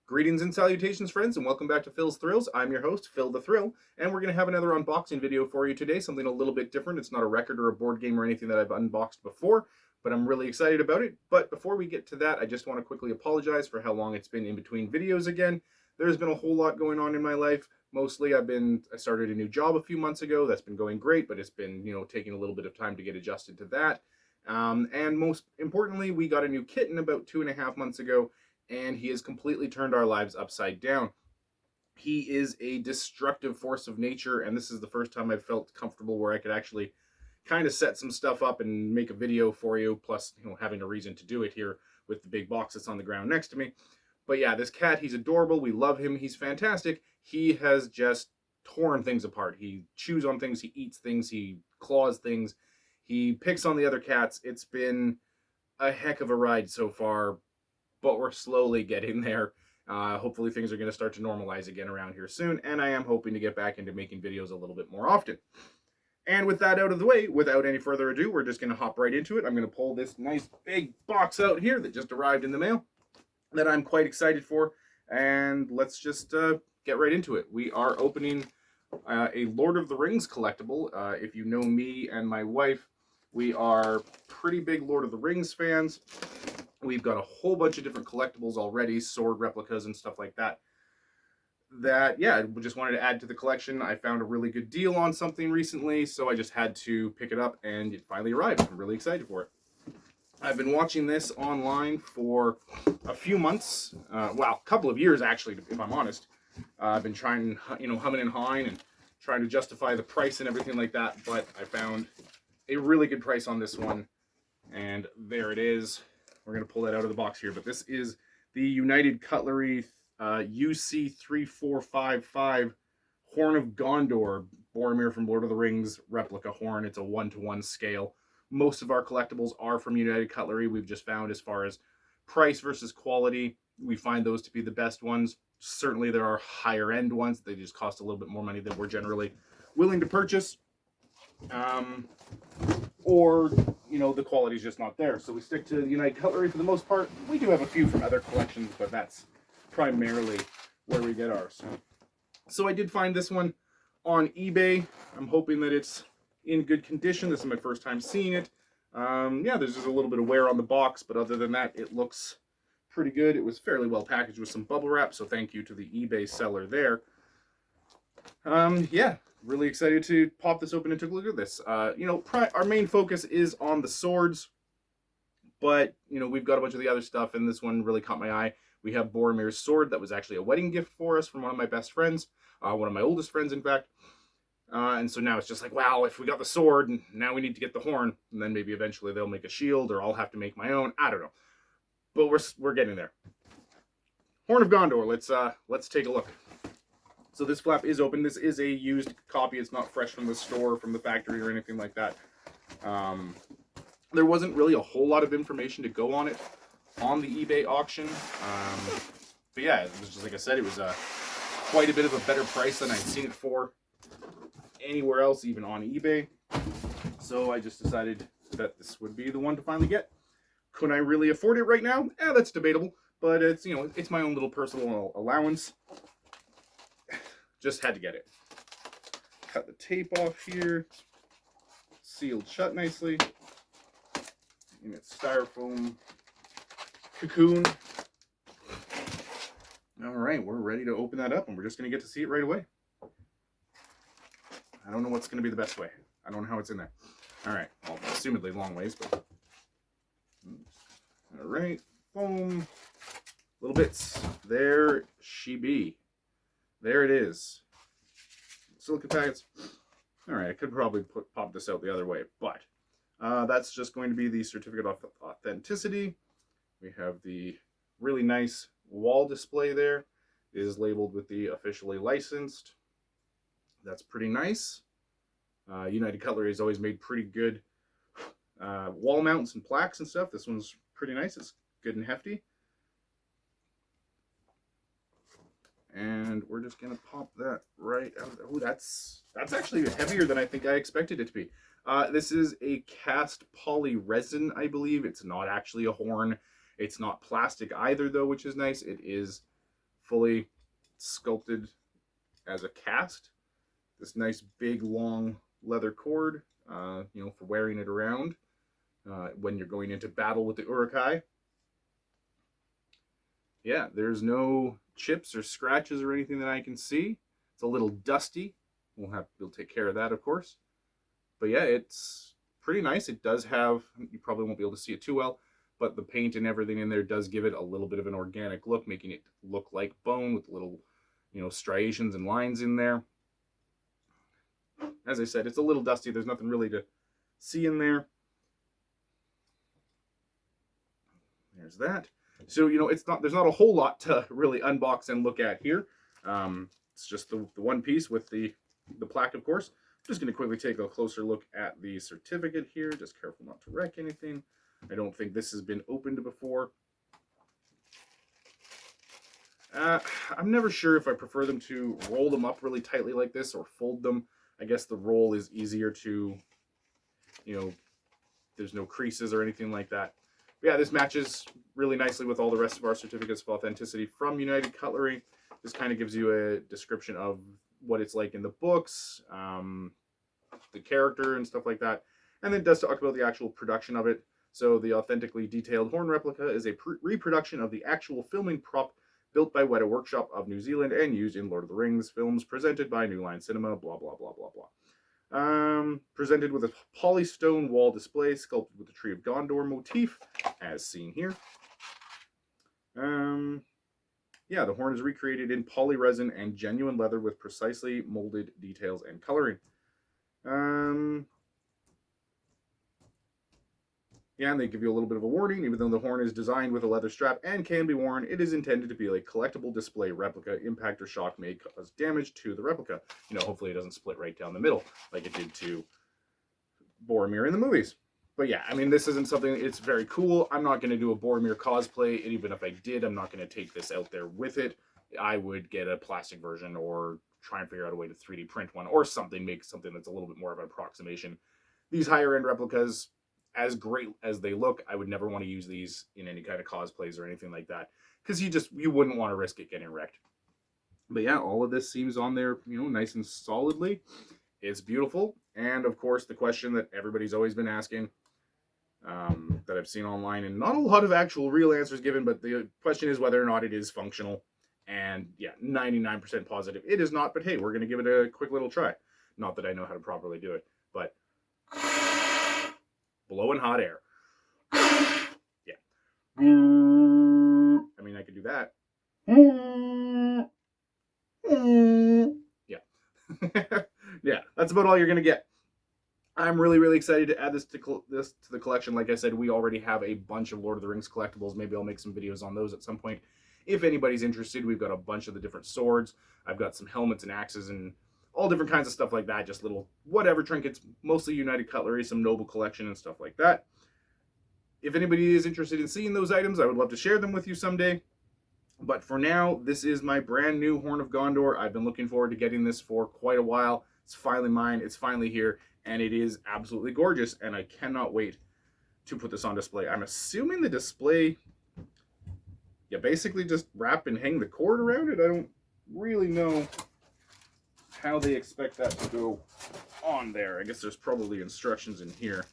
Greetings and salutations, friends, and welcome back to Phil's Thrills. I'm your host, Phill the Thrill, and we're going to have another unboxing video for you today, something a little bit different. It's not a record or a board game or anything that I've unboxed before, but I'm really excited about it. But before we get to that, I just want to quickly apologize for how long it's been in between videos again. There's been a whole lot going on in my life. Mostly, I started a new job a few months ago. That's been going great, but it's been, taking a little bit of time to get adjusted to that. And most importantly, we got a new kitten about 2.5 months ago, and he has completely turned our lives upside down. He is a destructive force of nature, and this is the first time I've felt comfortable where I could actually kind of set some stuff up and make a video for you, plus, having a reason to do it here with the big box that's on the ground next to me. But yeah, this cat, he's adorable. We love him. He's fantastic. He has just torn things apart. He chews on things. He eats things. He claws things. He picks on the other cats. It's been a heck of a ride so far, but we're slowly getting there. Hopefully things are going to start to normalize again around here soon, and I am hoping to get back into making videos a little bit more often. And with that out of the way, without any further ado, we're just going to hop right into it. I'm going to pull this nice big box out here that just arrived in the mail that I'm quite excited for, and let's just get right into it. We are opening a Lord of the Rings collectible. If you know me and my wife, we are pretty big Lord of the Rings fans. We've got a whole bunch of different collectibles already, sword replicas and stuff like that. We just wanted to add to the collection. I found a really good deal on something recently, so I just had to pick it up, and it finally arrived. I'm really excited for it. I've been watching this online for a few months, a couple of years actually, if I'm honest. I've been trying, humming and hawing and trying to justify the price and everything like that, but I found a really good price on this one, and there it is. We're going to pull that out of the box here, but this is the United Cutlery UC3455 Horn of Gondor, Boromir from Lord of the Rings replica horn. It's a 1-to-1 scale. Most of our collectibles are from United Cutlery. We've just found, as far as price versus quality, we find those to be the best ones. Certainly there are higher end ones. They just cost a little bit more money than we're generally willing to purchase. Or the quality's just not there. So we stick to United Cutlery for the most part. We do have a few from other collections, but that's primarily where we get ours. So I did find this one on eBay. I'm hoping that it's in good condition. This is my first time seeing it. There's just a little bit of wear on the box, but other than that, it looks pretty good. It was fairly well packaged with some bubble wrap, so thank you to the eBay seller there. Really excited to pop this open and take a look at this. Our main focus is on the swords, but we've got a bunch of the other stuff, and this one really caught my eye. We have Boromir's sword that was actually a wedding gift for us from one of my best friends, one of my oldest friends, in fact. And so now it's just like, wow, if we got the sword, and now we need to get the horn, and then maybe eventually they'll make a shield, or I'll have to make my own. I don't know, but we're getting there. Horn of Gondor. Let's take a look. So this flap is open. This is a used copy. It's not fresh from the store, from the factory, or anything like that. There wasn't really a whole lot of information to go on it on the eBay auction. But yeah, it was just like I said, it was quite a bit of a better price than I'd seen it for anywhere else, even on eBay. So I just decided that this would be the one to finally get. Could I really afford it right now? That's debatable. But it's it's my own little personal allowance. Just had to get it. Cut the tape off here. Sealed shut nicely in its styrofoam cocoon. All right, we're ready to open that up, and we're just going to get to see it right away. I don't know what's going to be the best way. I don't know how it's in there. All right, well, assumedly long ways, but all right, foam, little bits. There she be. There it is. Silicone packets. All right, I could probably pop this out the other way, but that's just going to be the certificate of authenticity. We have the really nice wall display there. It is labeled with the officially licensed. That's pretty nice. United Cutlery has always made pretty good wall mounts and plaques and stuff. This one's pretty nice. It's good and hefty. And we're just gonna pop that right out. Oh, that's actually heavier than I think I expected it to be. This is a cast poly resin, I believe. It's not actually a horn. It's not plastic either, though, which is nice. It is fully sculpted as a cast. This nice big long leather cord, for wearing it around when you're going into battle with the Uruk-hai. Yeah, there's no chips or scratches or anything that I can see. It's a little dusty. We'll take care of that, of course. But yeah, it's pretty nice. It does have, you probably won't be able to see it too well, but the paint and everything in there does give it a little bit of an organic look, making it look like bone with little, striations and lines in there. As I said, it's a little dusty. There's nothing really to see in there. There's that. So, there's not a whole lot to really unbox and look at here. It's just the one piece with the plaque, of course. I'm just going to quickly take a closer look at the certificate here. Just careful not to wreck anything. I don't think this has been opened before. I'm never sure if I prefer them to roll them up really tightly like this or fold them. I guess the roll is easier to, there's no creases or anything like that. But yeah, this matches really nicely with all the rest of our certificates of authenticity from United Cutlery. This kind of gives you a description of what it's like in the books, the character and stuff like that. And then it does talk about the actual production of it. So the authentically detailed horn replica is a reproduction of the actual filming prop built by Weta Workshop of New Zealand and used in Lord of the Rings films presented by New Line Cinema, blah, blah, blah, blah, blah. Presented with a polystone wall display sculpted with the Tree of Gondor motif, as seen here. Yeah, the horn is recreated in polyresin and genuine leather with precisely molded details and coloring. Yeah, and they give you a little bit of a warning. Even though the horn is designed with a leather strap and can be worn, it is intended to be a collectible display replica. Impact or shock may cause damage to the replica. Hopefully it doesn't split right down the middle like it did to Boromir in the movies. But yeah, I mean, this isn't something, it's very cool. I'm not going to do a Boromir cosplay, and even if I did, I'm not going to take this out there with it. I would get a plastic version or try and figure out a way to 3D print one or something, make something that's a little bit more of an approximation. These higher end replicas, as great as they look, I would never want to use these in any kind of cosplays or anything like that, because you wouldn't want to risk it getting wrecked. But yeah, all of this seems on there, nice and solidly. It's beautiful. And of course, the question that everybody's always been asking, that I've seen online, and not a lot of actual real answers given, but the question is whether or not it is functional. And yeah, 99% positive it is not, but hey, we're going to give it a quick little try. Not that I know how to properly do it, but blowing hot air. Yeah. I mean, I could do that. Yeah. Yeah, that's about all you're going to get. I'm really, really excited to add this to the collection. Like I said, we already have a bunch of Lord of the Rings collectibles. Maybe I'll make some videos on those at some point. If anybody's interested, we've got a bunch of the different swords. I've got some helmets and axes and all different kinds of stuff like that. Just little whatever trinkets, mostly United Cutlery, some Noble Collection and stuff like that. If anybody is interested in seeing those items, I would love to share them with you someday. But for now, this is my brand new Horn of Gondor. I've been looking forward to getting this for quite a while. It's finally mine. It's finally here. And it is absolutely gorgeous. And I cannot wait to put this on display. I'm assuming the display, you basically just wrap and hang the cord around it. I don't really know how they expect that to go on there. I guess there's probably instructions in here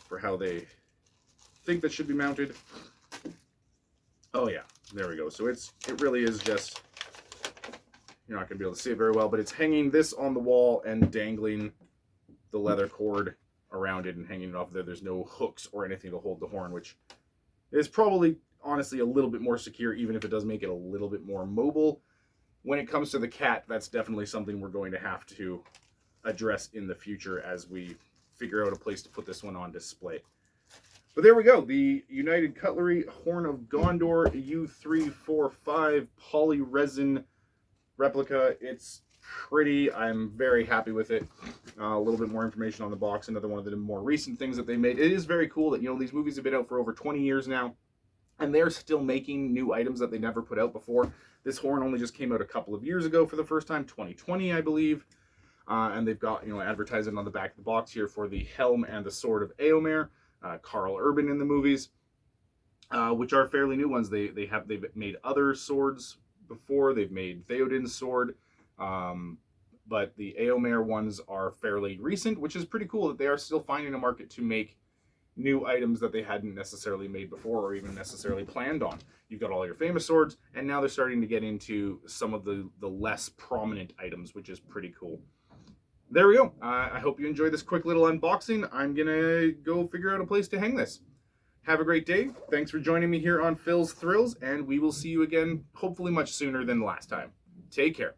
for how they think that should be mounted. Oh yeah, there we go. So it really is just, you're not going to be able to see it very well, but it's hanging this on the wall and dangling the leather cord around it and hanging it off there. There's no hooks or anything to hold the horn, which is probably, honestly, a little bit more secure, even if it does make it a little bit more mobile. When it comes to the cat, that's definitely something we're going to have to address in the future as we figure out a place to put this one on display. But there we go, the United Cutlery Horn of Gondor UC3455 poly resin replica. It's pretty. I'm very happy with it. A little bit more information on the box. Another one of the more recent things that they made. It is very cool that, these movies have been out for over 20 years now, and they're still making new items that they never put out before. This horn only just came out a couple of years ago for the first time, 2020, I believe. And they've got, advertising on the back of the box here for the helm and the sword of Eomer. Carl Urban in the movies, which are fairly new ones. They've made other swords before. They've made Theoden's sword, but the Eomer ones are fairly recent, which is pretty cool that they are still finding a market to make new items that they hadn't necessarily made before or even necessarily planned on. You've got all your famous swords, and now they're starting to get into some of the less prominent items, which is pretty cool. There we go. I hope you enjoyed this quick little unboxing. I'm going to go figure out a place to hang this. Have a great day. Thanks for joining me here on Phil's Thrills, and we will see you again hopefully much sooner than last time. Take care.